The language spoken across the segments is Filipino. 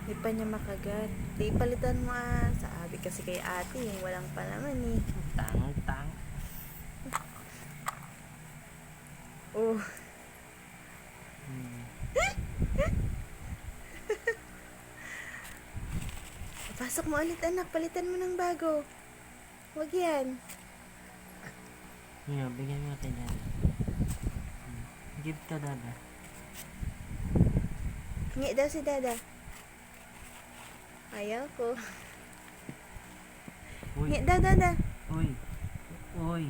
Di pa niya makagat. Di palitan mo ah. Sabi kasi kay ate, walang palaman eh. Tang. Oh. Hmm. Pasok mo ulit anak, palitan mo ng bago. Huwag yan. Nga, bigyan mo kay Dada. Give to Dada. Hingi daw si Dada. Ayaw ko. Uy, Hingi daw Dada. uy, uy.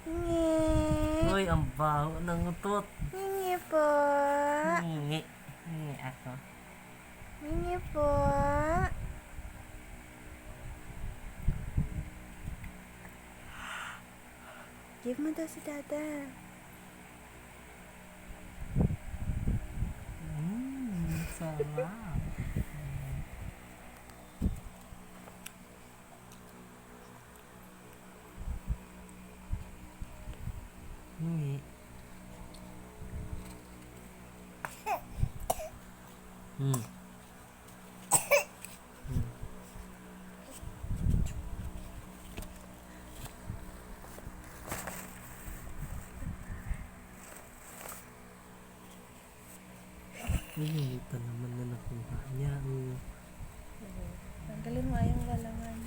Hingi. Uy, ang baho ng utot. Hingi po. Hingi. Hingi ako. Hingi po. Give mo daw si Dada. Sarap. Hingi. Hmm. Hindi pa naman na nakuha niya. Tanggalin mo yung walaman.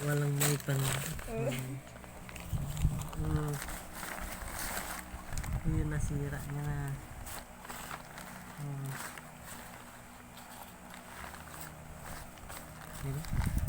Walang may pan. Yun, nasira niya na. Diba?